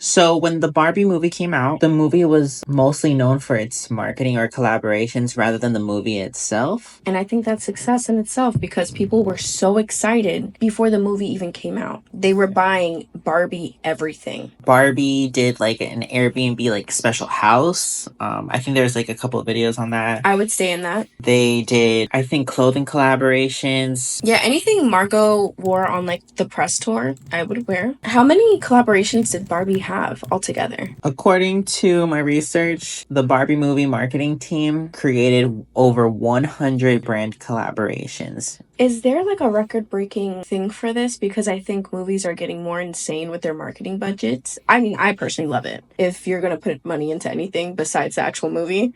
So when the Barbie movie came out, the movie was mostly known for its marketing or collaborations rather than the movie itself. And I think that's success in itself because people were so excited before the movie even came out. They were buying Barbie everything. Barbie did like an Airbnb like special house. I think there's like a couple of videos on that. I would stay in that. They did, I think, clothing collaborations. Yeah, anything Margot wore on like the press tour, I would wear. How many collaborations did Barbie have altogether? According to my research, the Barbie movie marketing team created over 100 brand collaborations. Is there like a record-breaking thing for this? Because I think movies are getting more insane with their marketing budgets. I mean, I personally love it. If you're going to put money into anything besides the actual movie,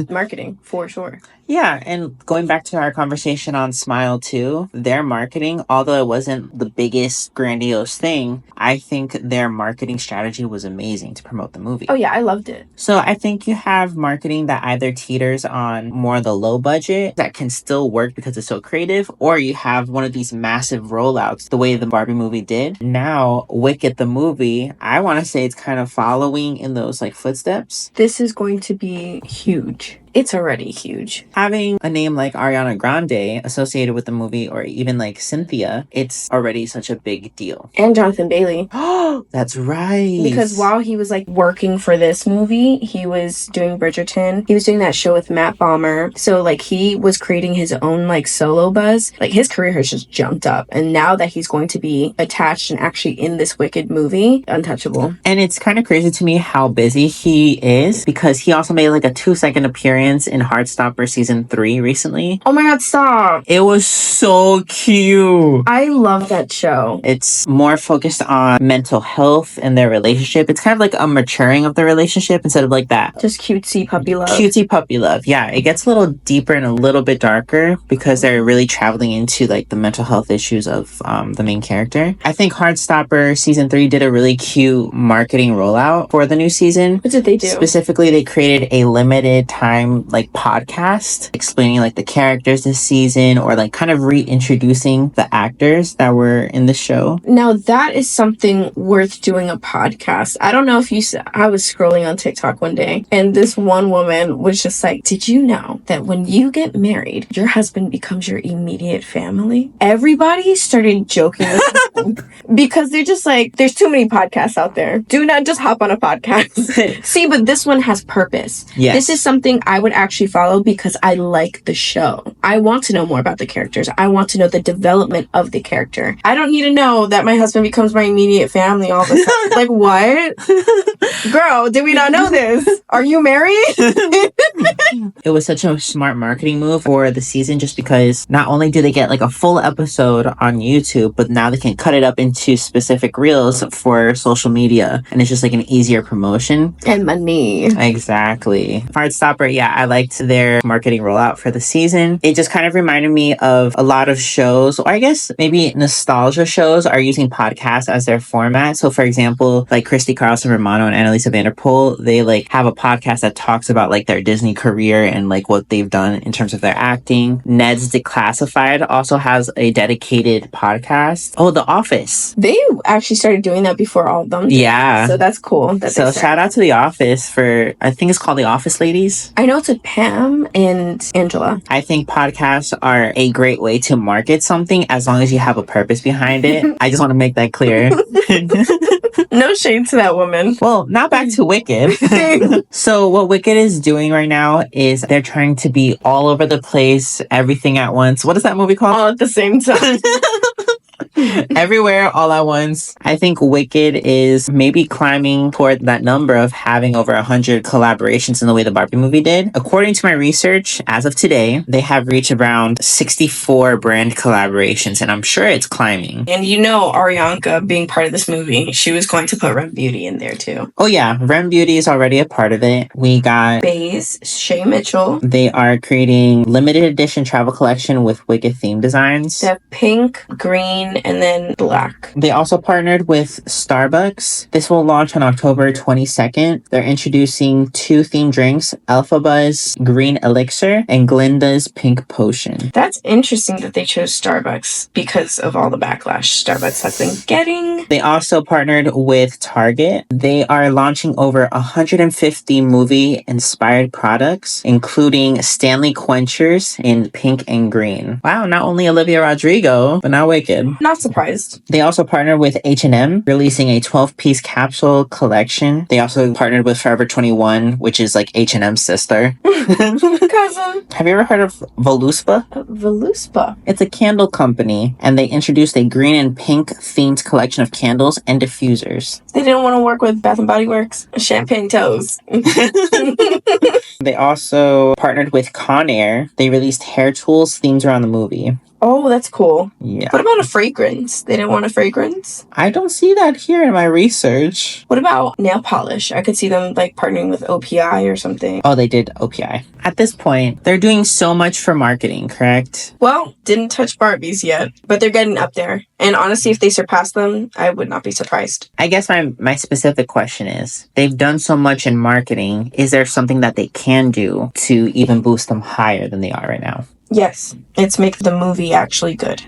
marketing, for sure. Yeah, and going back to our conversation on Smile 2, their marketing, although it wasn't the biggest grandiose thing, I think their marketing strategy was amazing to promote the movie. Oh yeah, I loved it. So I think you have marketing that either teeters on more the low budget that can still work because it's so creative, or you have one of these massive rollouts the way the Barbie movie did. Now, Wicked the movie, I want to say it's kind of following in those like footsteps. This is going to be huge. It's already huge. Having a name like Ariana Grande associated with the movie, or even like Cynthia, it's already such a big deal. And Jonathan Bailey. Oh, that's right. Because while he was like working for this movie, he was doing Bridgerton. He was doing that show with Matt Bomer. So like he was creating his own like solo buzz. Like his career has just jumped up. And now that he's going to be attached and actually in this Wicked movie, untouchable. And it's kind of crazy to me how busy he is, because he also made like a 2-second appearance in Heartstopper season 3 recently. Oh my god, stop. It was so cute. I love that show. It's more focused on mental health and their relationship. It's kind of like a maturing of the relationship instead of like that. Just cutesy puppy love. Cutesy puppy love. Yeah, it gets a little deeper and a little bit darker because they're really traveling into like the mental health issues of the main character. I think Heartstopper season 3 did a really cute marketing rollout for the new season. What did they do? Specifically, they created a limited time like podcast explaining like the characters this season, or like kind of reintroducing the actors that were in the show. Now that is something worth doing a podcast. I don't know if you I was scrolling on TikTok one day and this one woman was just like, did you know that when you get married, your husband becomes your immediate family? Everybody started joking with them because they're just like, there's too many podcasts out there. Do not just hop on a podcast. See, but this one has purpose. Yes. This is something I would actually follow because I like the show. I want to know more about the characters. I want to know the development of the character. I don't need to know that my husband becomes my immediate family all the time. Like, what? Girl, did we not know this? Are you married? It was such a smart marketing move for the season, just because not only do they get like a full episode on YouTube, but now they can cut it up into specific reels for social media, and it's just like an easier promotion. And money. Exactly. Heartstopper, yeah, I liked their marketing rollout for the season. It just kind of reminded me of a lot of shows, or I guess maybe nostalgia shows are using podcasts as their format. So for example, like Christy Carlson Romano and Annalisa Vanderpool, they like have a podcast that talks about like their Disney career and like what they've done in terms of their acting. Ned's Declassified also has a dedicated podcast. Oh, The Office. They actually started doing that before all of them. Yeah. So that's cool. So shout out to The Office for, I think it's called The Office Ladies. I know it's a Pam and Angela. I think podcasts are a great way to market something as long as you have a purpose behind it. I just want to make that clear. No shade to that woman. Well, now back to Wicked. So what Wicked is doing right now is they're trying to be all over the place, everything at once. What is that movie called? All at the same time. Everywhere, all at once. I think Wicked is maybe climbing toward that number of having over 100 collaborations in the way the Barbie movie did. According to my research, as of today, they have reached around 64 brand collaborations, and I'm sure it's climbing. And you know, Ariana being part of this movie, she was going to put Rem Beauty in there too. Oh yeah, Rem Beauty is already a part of it. We got Béis, Shay Mitchell. They are creating limited edition travel collection with Wicked theme designs. They have pink, green, and then black. They also partnered with Starbucks. This will launch on October 22nd. They're introducing 2 themed drinks, Alpha Buzz Green Elixir and Glinda's Pink Potion. That's interesting that they chose Starbucks because of all the backlash Starbucks has been getting. They also partnered with Target. They are launching over 150 movie-inspired products, including Stanley Quenchers in pink and green. Wow, not only Olivia Rodrigo, but now Wicked. Not surprised. They also partnered with H&M, releasing a 12-piece capsule collection. They also partnered with Forever 21, which is like H&M's sister. Cousin. Have you ever heard of Voluspa? Voluspa. It's a candle company, and they introduced a green and pink themed collection of candles and diffusers. They didn't want to work with Bath & Body Works. Champagne toes. They also partnered with Conair. They released hair tools themed around the movie. Oh, that's cool. Yeah. What about a fragrance? They didn't want a fragrance? I don't see that here in my research. What about nail polish? I could see them like partnering with OPI or something. Oh, they did OPI. At this point, they're doing so much for marketing, correct? Well, didn't touch Barbies yet, but they're getting up there. And honestly, if they surpass them, I would not be surprised. I guess my specific question is, they've done so much in marketing. Is there something that they can do to even boost them higher than they are right now? Yes, it's make the movie actually good.